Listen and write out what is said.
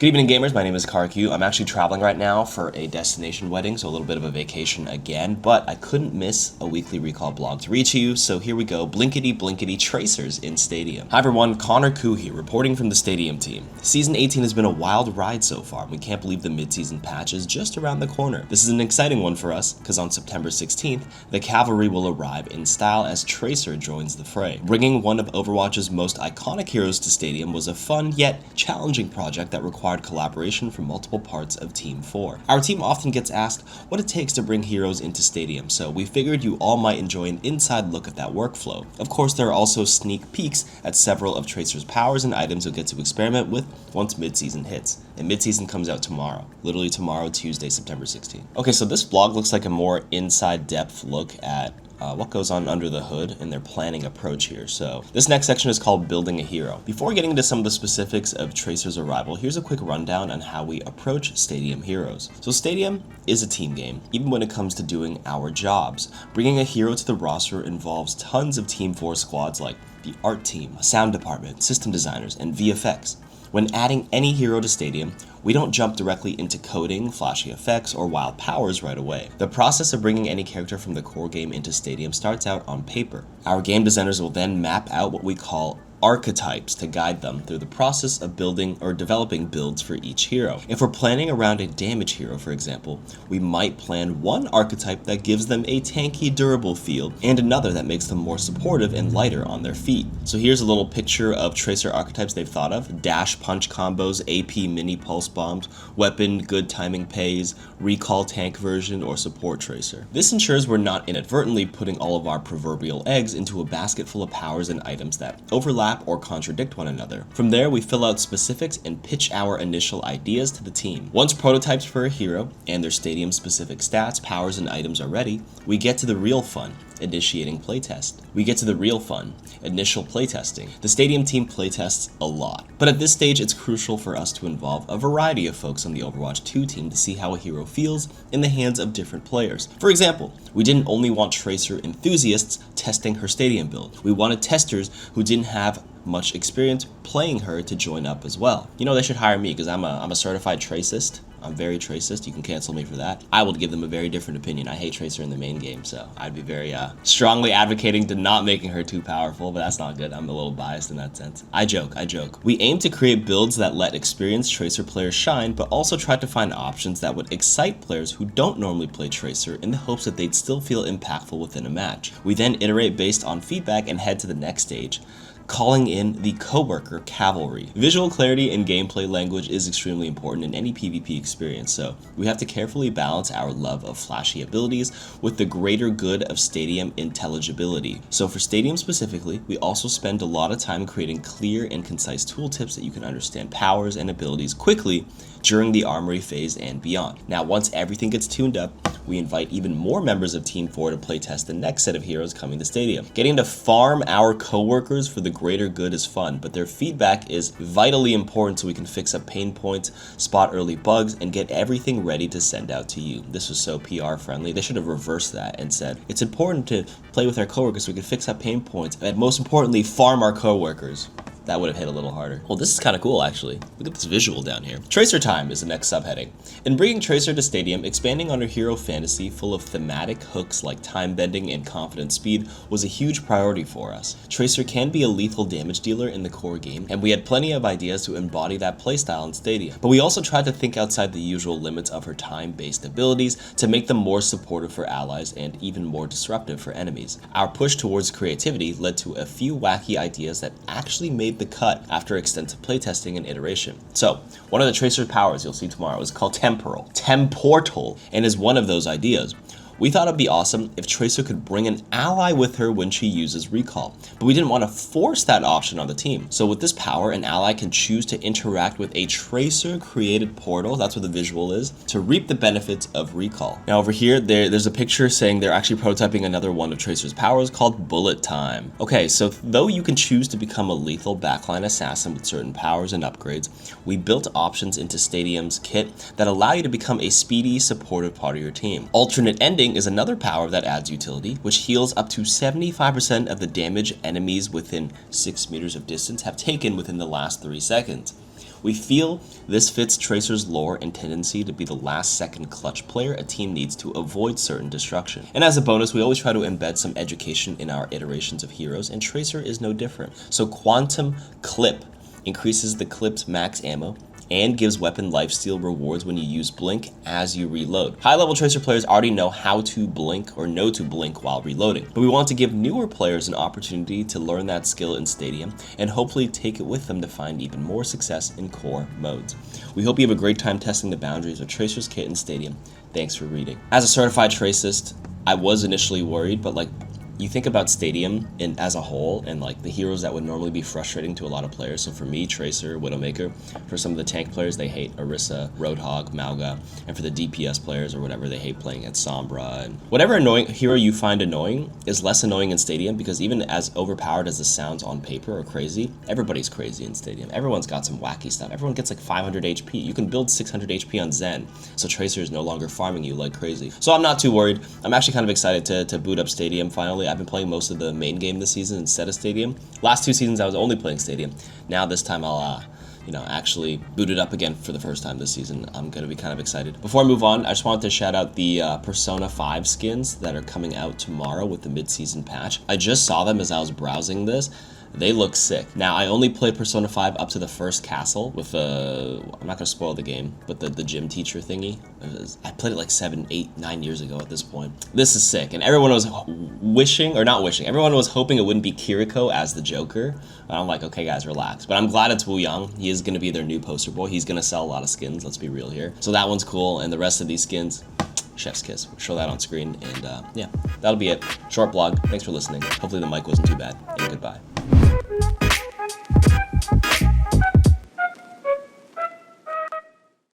Good evening, gamers. My name is KarQ. I'm actually traveling right now for a destination wedding, so a little bit of a vacation again, but I couldn't miss a weekly recall blog to reach you, so here we go. Blinkety blinkety tracers in Stadium. Hi everyone, KarQ here, reporting from the Stadium team. Season 18 has been a wild ride so far, and we can't believe the mid-season patch is just around the corner. This is an exciting one for us, because on September 16th, the Cavalry will arrive in style as Tracer joins the fray. Bringing one of Overwatch's most iconic heroes to Stadium was a fun yet challenging project that required collaboration from multiple parts of Team 4. Our team often gets asked what it takes to bring heroes into Stadium, so we figured you all might enjoy an inside look at that workflow. Of course, there are also sneak peeks at several of Tracer's powers and items you'll get to experiment with once mid-season hits. And mid-season comes out tomorrow, literally tomorrow, Tuesday, September 16th. Okay, so this vlog looks like a more inside depth look at what goes on under the hood in their planning approach here. So this next section is called Building a Hero. Before getting into some of the specifics of Tracer's arrival, here's a quick rundown on how we approach Stadium heroes. So Stadium is a team game, even when it comes to doing our jobs. Bringing a hero to the roster involves tons of Team 4 squads like the art team, sound department, system designers, and VFX. When adding any hero to Stadium, we don't jump directly into coding, flashy effects, or wild powers right away. The process of bringing any character from the core game into Stadium starts out on paper. Our game designers will then map out what we call archetypes to guide them through the process of building or developing builds for each hero. If we're planning around a damage hero, for example, we might plan one archetype that gives them a tanky, durable feel, and another that makes them more supportive and lighter on their feet. So here's a little picture of Tracer archetypes they've thought of: dash punch combos, AP mini pulse bombs, weapon good timing pays, recall tank version, or support Tracer. This ensures we're not inadvertently putting all of our proverbial eggs into a basket full of powers and items that overlap or contradict one another. From there, we fill out specifics and pitch our initial ideas to the team. Once prototypes for a hero and their Stadium-specific stats, powers, and items are ready, we get to the real fun: initiating playtest. Initial playtesting. The Stadium team playtests a lot, but at this stage it's crucial for us to involve a variety of folks on the Overwatch 2 team to see how a hero feels in the hands of different players. For example, we didn't only want Tracer enthusiasts testing her Stadium build. We wanted testers who didn't have much experience playing her to join up as well. You know, they should hire me because I'm a certified Tracist. I'm very Tracist. You can cancel me for that. I will give them a very different opinion. I hate Tracer in the main game, so I'd be very strongly advocating to not making her too powerful, but that's not good. I'm a little biased in that sense. I joke. We aim to create builds that let experienced Tracer players shine, but also try to find options that would excite players who don't normally play Tracer in the hopes that they'd still feel impactful within a match. We then iterate based on feedback and head to the next stage, calling in the coworker cavalry. Visual clarity and gameplay language is extremely important in any PvP experience, so we have to carefully balance our love of flashy abilities with the greater good of Stadium intelligibility. So for Stadium specifically, we also spend a lot of time creating clear and concise tooltips that you can understand powers and abilities quickly during the armory phase and beyond. Now, once everything gets tuned up, we invite even more members of Team 4 to playtest the next set of heroes coming to Stadium. Getting to farm our coworkers for the greater good is fun, but their feedback is vitally important so we can fix up pain points, spot early bugs, and get everything ready to send out to you. This was so PR friendly. They should have reversed that and said, it's important to play with our coworkers so we can fix up pain points, and most importantly, farm our coworkers. That would have hit a little harder. Well, this is kind of cool, actually. Look at this visual down here. Tracer time is the next subheading. In bringing Tracer to Stadium, expanding on her hero fantasy full of thematic hooks like time bending and confident speed was a huge priority for us. Tracer can be a lethal damage dealer in the core game, and we had plenty of ideas to embody that playstyle in Stadium. But we also tried to think outside the usual limits of her time-based abilities to make them more supportive for allies and even more disruptive for enemies. Our push towards creativity led to a few wacky ideas that actually made the cut after extensive playtesting and iteration. So, one of the Tracer's powers you'll see tomorrow is called Temporal, and is one of those ideas. We thought it'd be awesome if Tracer could bring an ally with her when she uses recall, but we didn't want to force that option on the team. So with this power, an ally can choose to interact with a Tracer-created portal, that's what the visual is, to reap the benefits of recall. Now over here, there's a picture saying they're actually prototyping another one of Tracer's powers called Bullet Time. Okay, so though you can choose to become a lethal backline assassin with certain powers and upgrades, we built options into Stadium's kit that allow you to become a speedy, supportive part of your team. Alternate ending is another power that adds utility, which heals up to 75% of the damage enemies within 6 meters of distance have taken within the last 3 seconds. We feel this fits Tracer's lore and tendency to be the last second clutch player a team needs to avoid certain destruction. And as a bonus, we always try to embed some education in our iterations of heroes, and Tracer is no different. So Quantum Clip increases the clip's max ammo and gives weapon lifesteal rewards when you use blink as you reload. High-level Tracer players already know how to blink or know to blink while reloading, but we want to give newer players an opportunity to learn that skill in Stadium and hopefully take it with them to find even more success in core modes. We hope you have a great time testing the boundaries of Tracer's kit in Stadium. Thanks for reading. As a certified Tracist, I was initially worried, but you think about Stadium as a whole and the heroes that would normally be frustrating to a lot of players. So for me, Tracer, Widowmaker. For some of the tank players, they hate Orisa, Roadhog, Mauga. And for the DPS players or whatever, they hate playing at Sombra. And whatever annoying hero you find annoying is less annoying in Stadium, because even as overpowered as this sounds on paper or crazy, everybody's crazy in Stadium. Everyone's got some wacky stuff. Everyone gets 500 HP. You can build 600 HP on Zen. So Tracer is no longer farming you like crazy. So I'm not too worried. I'm actually kind of excited to boot up Stadium finally. I've been playing most of the main game this season instead of Stadium. Last 2 seasons I was only playing Stadium. Now this time I'll actually boot it up again for the first time this season. I'm gonna be kind of excited. Before I move on, I just wanted to shout out the Persona 5 skins that are coming out tomorrow with the mid-season patch. I just saw them as I was browsing this. They look sick. Now, I only played Persona 5 up to the first castle with I'm not gonna spoil the game, but the gym teacher thingy. I played it 7, 8, 9 years ago at this point. This is sick, and everyone was everyone was hoping it wouldn't be Kiriko as the Joker. And I'm like, okay guys, relax. But I'm glad it's Wu Yang. He is gonna be their new poster boy. He's gonna sell a lot of skins, let's be real here. So that one's cool, and the rest of these skins, chef's kiss. We'll show that on screen, and yeah, that'll be it. Short blog. Thanks for listening. Hopefully the mic wasn't too bad, and goodbye.